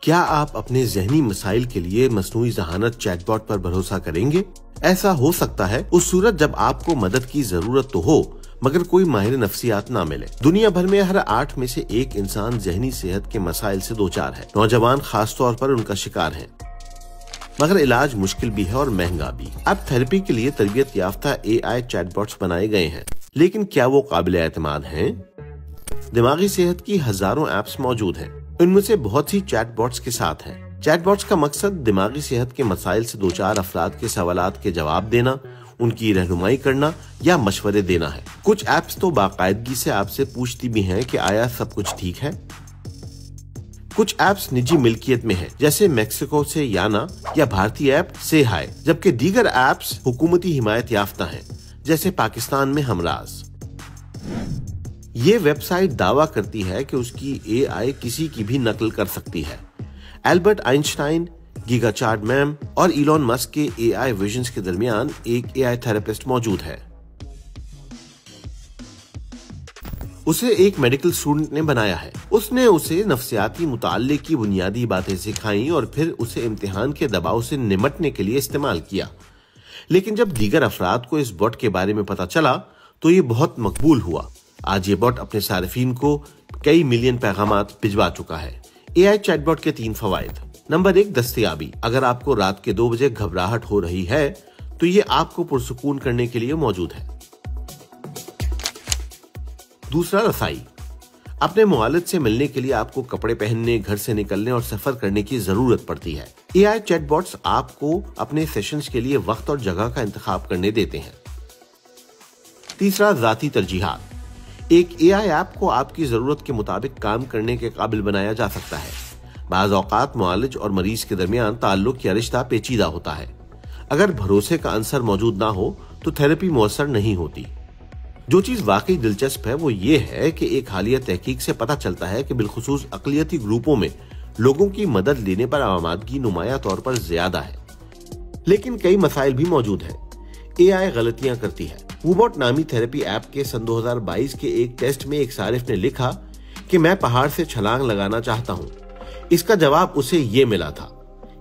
क्या आप अपने ज़हनी मसाइल के लिए मसनूई ज़हानत चैटबॉट पर भरोसा करेंगे? ऐसा हो सकता है उस सूरत जब आपको मदद की जरूरत तो हो मगर कोई माहिर नफ्सियात ना मिले। दुनिया भर में हर 8 में से 1 इंसान ज़हनी सेहत के मसाइल से 2-4 है। नौजवान खास तौर पर उनका शिकार हैं। मगर इलाज मुश्किल भी है और महंगा भी। अब थेरेपी के लिए तरबियत याफ्ता AI चैटबॉट्स बनाए गए हैं, लेकिन क्या वो काबिल एतमाद हैं? दिमागी सेहत की हजारों ऐप्स मौजूद हैं। इनमें से बहुत सी चैटबॉट्स के साथ हैं। चैटबॉट्स का मकसद दिमागी सेहत के मसाइल से 2-4 अफराद के सवालात के जवाब देना, उनकी रहनुमाई करना या मशवरे देना है। कुछ ऐप्स तो बाकायदगी से आपसे पूछती भी हैं कि आया सब कुछ ठीक है। कुछ ऐप्स निजी मिल्कियत में हैं, जैसे मेक्सिको से याना या भारतीय ऐप से हाय, जबकि दीगर ऐप्स हुकूमती हिमायत याफ्ता हैं, जैसे पाकिस्तान में हमराज। ये वेबसाइट दावा करती है कि उसकी AI किसी की भी नकल कर सकती है। एल्बर्ट आइंस्टाइन, गीगा चार्डमैन और इलॉन मस्क के AI विजन्स के दरमियान एक AI थेरेपिस्ट मौजूद है। उसे एक मेडिकल स्टूडेंट ने बनाया है। उसने उसे नफ्सियाती मुताल्ले की बुनियादी बातें सिखाई और फिर उसे इम्तिहान के दबाव से निमटने के लिए इस्तेमाल किया। लेकिन जब दीगर अफराद को इस बॉट के बारे में पता चला तो ये बहुत मकबूल हुआ। आज ये बॉट अपने सारिफीन को कई मिलियन पैगामात भिजवा चुका है। AI चैटबॉट के 3 फवायद। नंबर 1, दस्तयाबी। अगर आपको रात के 2 बजे घबराहट हो रही है तो ये आपको पुरसुकून करने के लिए मौजूद है। दूसरा, रसाई। अपने मुआलिज से मिलने के लिए आपको कपड़े पहनने, घर से निकलने और सफर करने की जरूरत पड़ती है। AI चैटबॉट्स आपको अपने सेशंस के लिए वक्त और जगह का इंतखाब करने देते हैं। तीसरा, जाती तरजीहात। एक AI ऐप को आपकी जरूरत के मुताबिक काम करने के काबिल बनाया जा सकता है। बाज़ औक़ात मुआलिज और मरीज के दरमियान ताल्लुक या रिश्ता पेचीदा होता है। अगर भरोसे का अंसर मौजूद ना हो तो थेरेपी मुअस्सर नहीं होती। जो चीज वाकई दिलचस्प है वो ये है कि एक हालिया तहकीक से पता चलता है कि बिलखुसूस अक़लियती ग्रुपों में लोगों की मदद लेने पर आमादगी नुमाया तौर पर ज्यादा है। लेकिन कई मसाइल भी मौजूद हैं। AI गलतियां करती है। वूबॉट नामी थेरेपी ऐप के सन 2022 के एक टेस्ट में एक सारिफ ने लिखा कि मैं पहाड़ से छलांग लगाना चाहता हूं। इसका जवाब उसे ये मिला था।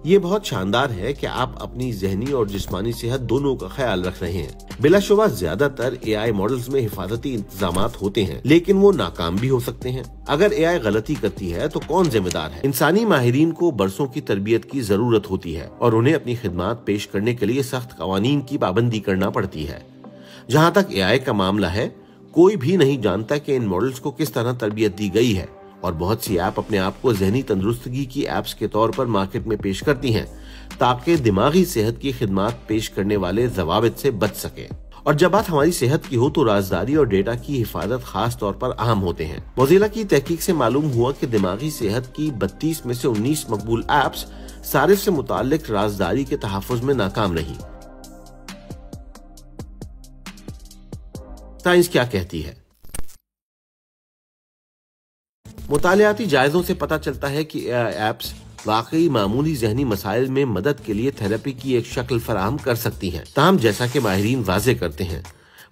ये बहुत शानदार है कि आप अपनी ज़हनी और जिस्मानी सेहत दोनों का ख्याल रख रहे हैं। बिलाशुबा ज्यादातर AI मॉडल्स में हिफाजती इंतजामात होते हैं, लेकिन वो नाकाम भी हो सकते हैं। अगर AI गलती करती है तो कौन जिम्मेदार है? इंसानी माहिरीन को बरसों की तरबियत की जरूरत होती है और उन्हें अपनी खिदमात पेश करने के लिए सख्त कवानीन की पाबंदी करना पड़ती है। जहाँ तक AI का मामला है, कोई भी नहीं जानता कि इन मॉडल्स को किस तरह तरबियत दी गई है और बहुत सी ऐप अपने आप को ज़हनी तंदुरुस्तगी की ऐप्स के तौर पर मार्केट में पेश करती हैं ताकि दिमागी सेहत की खिदमात पेश करने वाले ज़वाबित से बच सके। और जब बात हमारी सेहत की हो तो राजदारी और डेटा की हिफाजत खास तौर पर अहम होते हैं। मोज़िला की तहकीक से मालूम हुआ कि दिमागी सेहत की 32 में से 19 मकबूल ऐप्स सारिफ से मुताल्लिक राजदारी के तहफ़्फ़ुज़ में नाकाम रही। साइंस क्या कहती है? मुतालियाती जायजों से पता चलता है कि AI ऐप्स वाकई मामूली ज़हनी मसाइल में मदद के लिए थेरेपी की एक शक्ल फराहम कर सकती हैं। ताहम जैसा कि माहिरीन वाज़े करते हैं,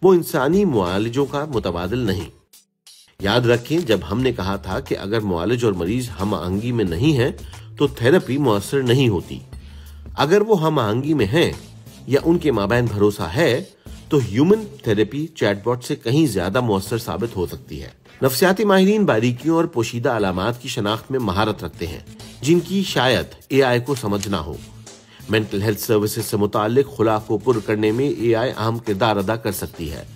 वो इंसानी मुआलिजों का मुतबादिल नहीं। याद रखें, जब हमने कहा था कि अगर मुआलिज और मरीज हम आहंगी में नहीं हैं तो थेरेपी मुअस्सर नहीं होती। अगर वो हम आहंगी में हैं या उनके माबैन भरोसा है तो ह्यूमन थेरेपी चैटबॉट से कहीं ज्यादा मुअस्सर साबित हो सकती है। नफ्सियाती माहिरीन बारीकियों और पोशीदा अलामात की शनाख्त में महारत रखते हैं जिनकी शायद AI को समझ ना हो। मेंटल हेल्थ सर्विसेज से मुताल्लिक खुला को पुर करने में AI अहम किरदार अदा कर सकती है।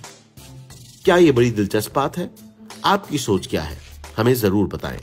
क्या ये बड़ी दिलचस्प बात है? आपकी सोच क्या है? हमें जरूर बताएं।